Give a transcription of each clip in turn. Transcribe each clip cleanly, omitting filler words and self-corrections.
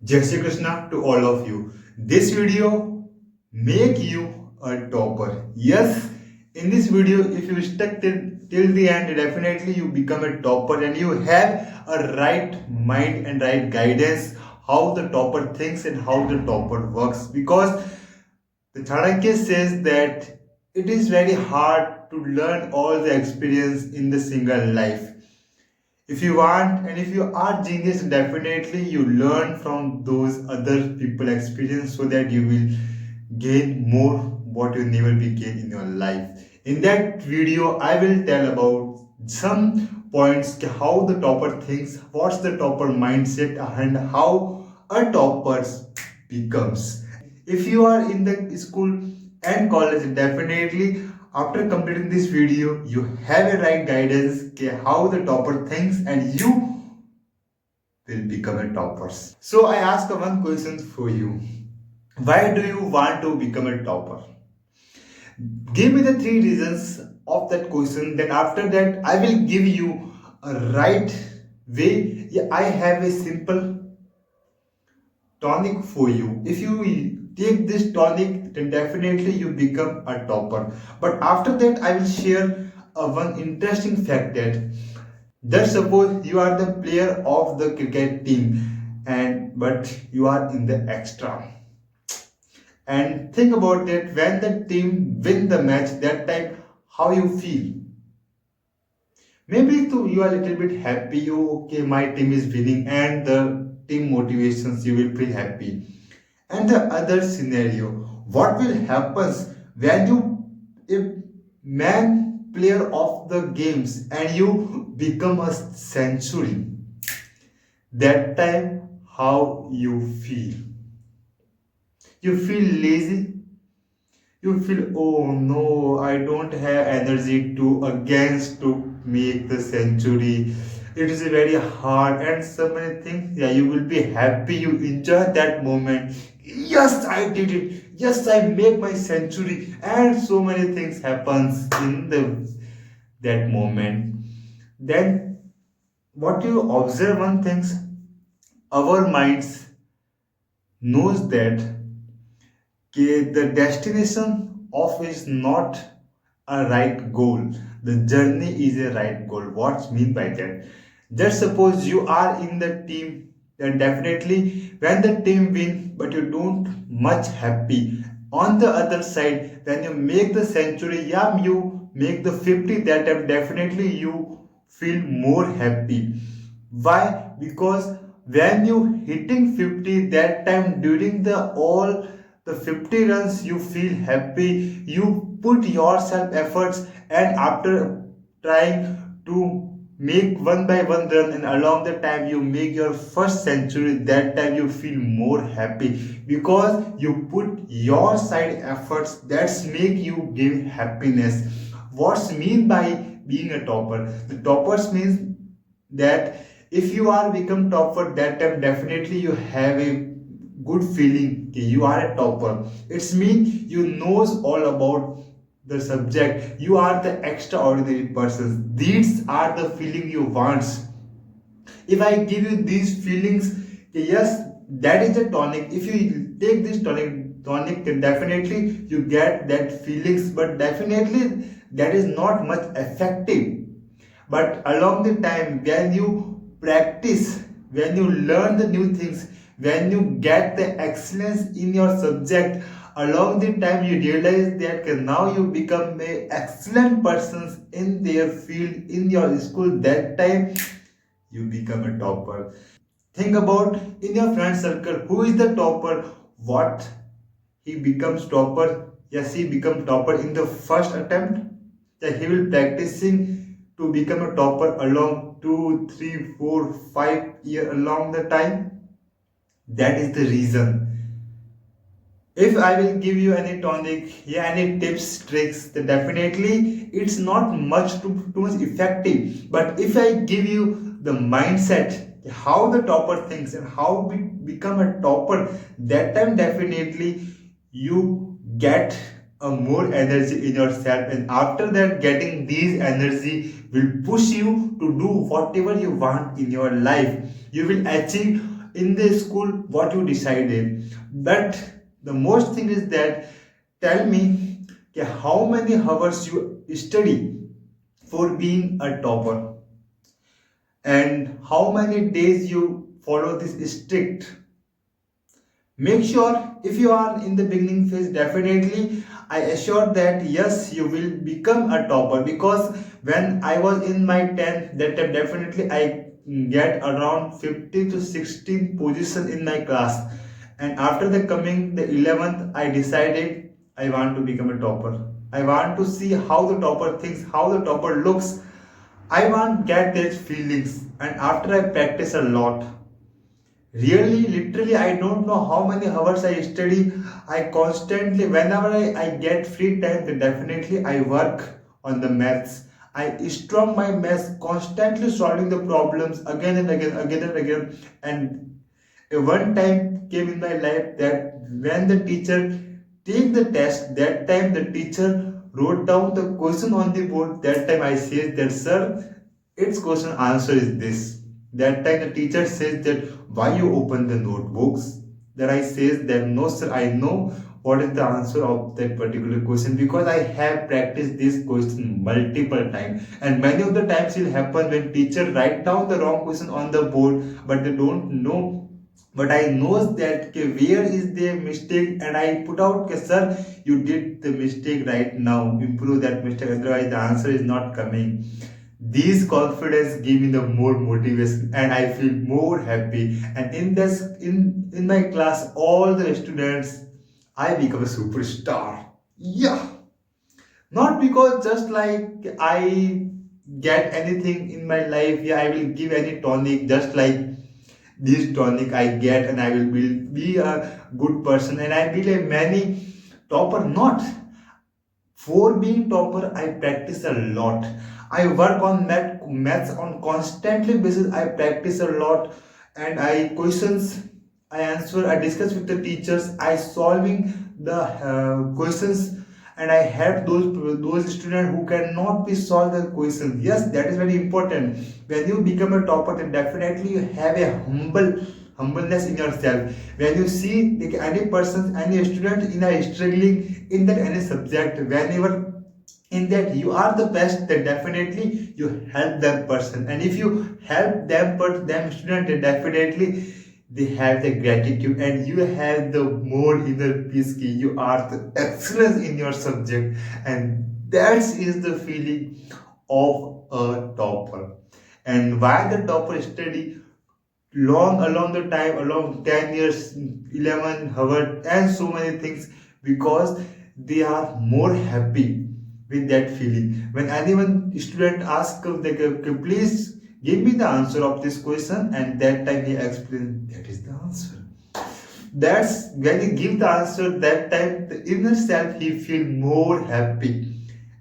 Jai Shri Krishna to all of you. This video make you a topper. Yes, in this video, if you stuck till the end, definitely you become a topper and you have a right mind and right guidance how the topper thinks and how the topper works. Because the Chanakya says that it is very hard to learn all the experience in the single life. If you want and if you are genius, definitely you learn from those other people experience so that you will gain more what you never be gain in your life. In that video I will tell about some points how the topper thinks, what's the topper mindset, and how a topper becomes. If you are in the school and college, definitely after completing this video you have a right guidance how the topper thinks and you will become a topper. So I ask one question for you. Why do you want to become a topper? Give me the three reasons of that question. Then after that, I will give you a right way. Yeah, I have a simple tonic for you. If you take this tonic, then definitely you become a topper. But after that, I will share one interesting fact that just suppose you are the player of the cricket team, and but you are in the extra. And think about that, when the team win the match, that time how you feel. Maybe too you are a little bit happy, you okay, my team is winning, and the team motivations, you will feel happy. And the other scenario, what will happen when you a man player of the games and you become a century, that time how you feel? You feel lazy, you feel, oh no, I don't have energy to against to make the century, it is very hard and so many things. Yeah, you will be happy, you enjoy that moment. Yes, I did it, yes, I make my century, and so many things happens in the that moment. Then what you observe one things, our minds knows that the destination of is not a right goal. The journey is a right goal. What's mean by that? Just suppose you are in the team, then definitely when the team win, but you don't much happy. On the other side, when you make the century, yeah, you make the 50, that time definitely you feel more happy. Why? Because when you hitting 50, that time during the all the 50 runs you feel happy, you put yourself efforts, and after trying to make one by one run and along the time you make your first century, that time you feel more happy because you put your side efforts, that's make you give happiness. What's mean by being a topper? The toppers means that if you are become topper, that time definitely you have a good feeling you are a topper. It's mean you knows all about the subject, you are the extraordinary person. These are the feeling you want. If I give you these feelings, yes, that is the tonic. If you take this tonic, then definitely you get that feelings, but definitely that is not much effective. But along the time, when you practice, when you learn the new things, when you get the excellence in your subject, along the time you realize that now you become a excellent persons in their field in your school, that time you become a topper. Think about in your friend circle, who is the topper? What he becomes topper? Yes, he becomes topper in the first attempt. Yeah, he will practicing to become a topper along 2, 3, 4, 5 year along the time. That is the reason. If I will give you any tonic, yeah, any tips, tricks, then definitely it's not much too much effective. But if I give you the mindset, how the topper thinks and how we become a topper, that time definitely you get a more energy in yourself, and after that getting these energy will push you to do whatever you want in your life. You will achieve in the school what you decided. But the most thing is that tell me how many hours you study for being a topper, and how many days you follow this strict. Make sure if you are in the beginning phase, definitely I assure that yes, you will become a topper, because when I was in my 10th, that time definitely I get around 50 to 16 position in my class. And after the coming the 11th, I decided I want to become a topper. I want to see how the topper thinks, how the topper looks. I want get those feelings, and after I practice a lot, really, literally, I don't know how many hours I study. I constantly, whenever I get free time, then definitely I work on the maths. I strong my maths, constantly solving the problems again and again, again and again. And one time came in my life that when the teacher take the test, that time the teacher wrote down the question on the board. That time I said that, sir, its question answer is this. That time the teacher says that why you open the notebooks. Then I says that no sir, I know what is the answer of that particular question, because I have practiced this question multiple times. And many of the times it happen when teacher write down the wrong question on the board, but they don't know. But I knows that where is the mistake, and I put out sir, you did the mistake right now, improve that mistake, otherwise the answer is not coming. These confidence give me the more motivation, and I feel more happy. And in my class, all the students, I become a superstar. Yeah, not because just like I get anything in my life. Yeah, I will give any tonic, just like this tonic I get, and I will be a good person, and I will a many topper. Not for being topper, I practice a lot. I work on maths on constantly basis. I practice a lot, and I questions, I answer, I discuss with the teachers. I solving the questions, and I help those students who cannot be solve the questions. Yes, that is very important. When you become a topper, then definitely you have a humbleness in yourself. When you see like, any person, any student in a struggling in that any subject, whenever in that you are the best, then definitely you help that person. And if you help them, but them student, then definitely they have the gratitude, and you have the more inner peace ki you are the excellence in your subject. And that is the feeling of a topper. And why the topper study long along the time, along 10 years, 11 hours, and so many things, because they are more happy with that feeling. When anyone student asks like, please give me the answer of this question, and that time he explains that is the answer. That's when he give the answer, that time the inner self he feel more happy,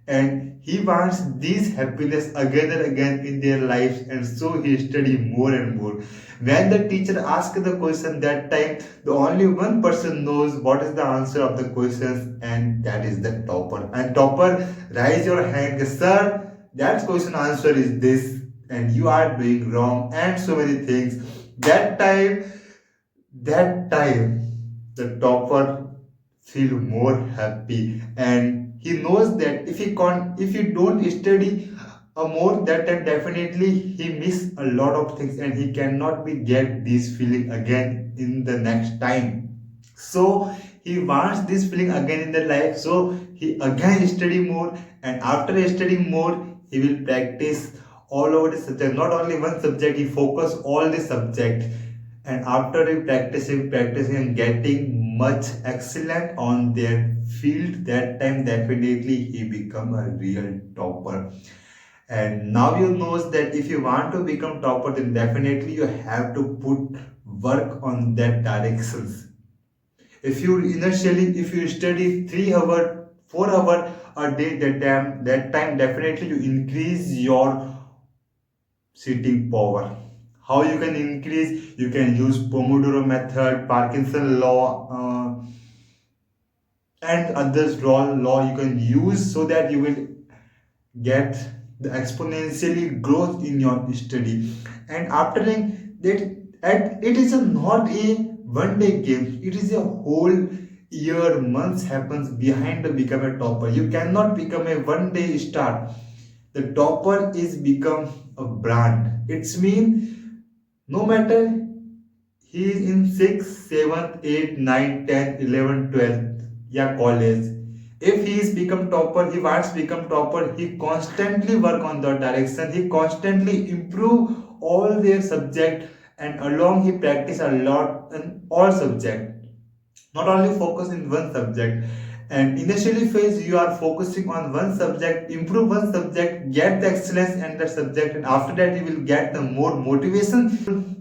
and he wants this happiness again and again in their lives, and so he study more and more. When the teacher asks the question, that time the only one person knows what is the answer of the questions, and that is the topper. And topper, raise your hand, sir, that question answer is this, and you are doing wrong, and so many things. That time that time the topper feel more happy, and he knows that if he don't study more, that time definitely he miss a lot of things, and he cannot be get this feeling again in the next time. So he wants this feeling again in the life, so he again study more, and after studying more, he will practice all over the subject, not only one subject, he focus all the subject. And after he practicing and getting much excellent on their field, that time definitely he become a real topper. And now you knows that if you want to become topper, then definitely you have to put work on that directions. If you study 3 hour, 4 hour a day, that time definitely you increase your sitting power. How you can increase? You can use Pomodoro method, Parkinson law, and others law you can use, so that you will get the exponentially growth in your study. And after that And it is not a one day game, it is a whole year, months happens behind to become a topper. You cannot become a one day star. The topper is become a brand. It's mean no matter he is in 6th, 7th, 8th, 9th, 10th, 11th, 12th, yeah, college. If he is become topper, he wants to become topper, he constantly work on the direction, he constantly improve all their subject, and along he practice a lot in all subject, not only focus in one subject. And initially phase you are focusing on one subject, improve one subject, get the excellence in that subject, and after that you will get the more motivation.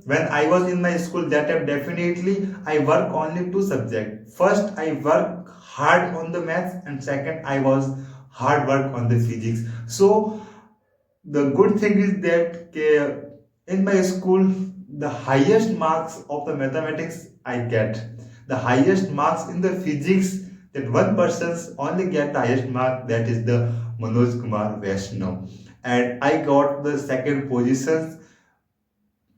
When I was in my school, that time definitely I work only two subjects. First I work hard on the maths, and second I was hard work on the physics. So the good thing is that in my school the highest marks of the mathematics I get, the highest marks in the physics, that one person's only get the highest mark, that is the Manoj Vaishnav, and I got the second position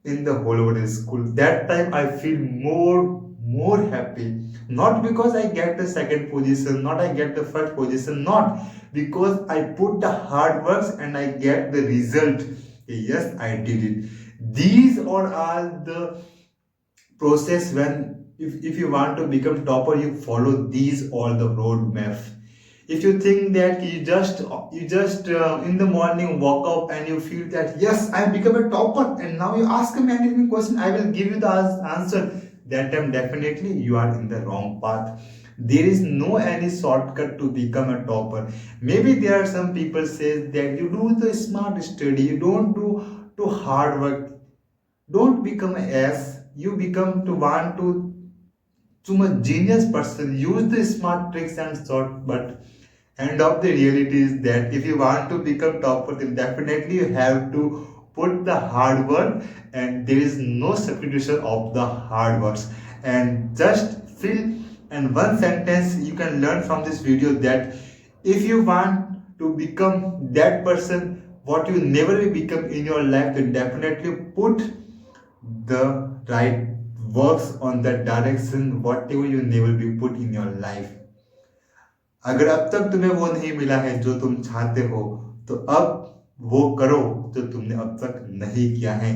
in the whole over school. That time I feel more happy, not because I get the second position, not I get the first position, not because I put the hard works and I get the result. Yes, I did it. These are all the process. When if you want to become topper, you follow these all the roadmap. If you think that you just in the morning walk up and you feel that yes, I become a topper, and now you ask me any question, I will give you the answer, that time definitely you are in the wrong path. There is no any shortcut to become a topper. Maybe there are some people says that you do the smart study, you don't do too hard work, don't become an ass, you become to want to much genius person, use the smart tricks and sort. But end of the reality is that if you want to become topper, then definitely you have to put the hard work, and there is no substitution of the hard works. And just feel, and one sentence you can learn from this video, that if you want to become that person what you never will become in your life, then definitely put the right works on that direction, whatever you never be put in your life. अगर अब तक तुम्हें वो नहीं मिला है जो तुम चाहते हो, तो अब वो करो जो तुमने अब तक नहीं किया है.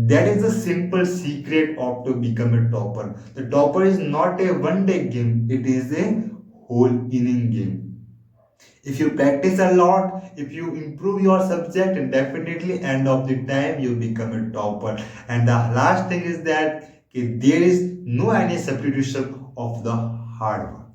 That is the simple secret of to become a topper. The topper is not a one day game, it is a whole inning game. If you practice a lot, if you improve your subject, and definitely end of the time you become a topper. And the last thing is that there is no any substitution of the hard work.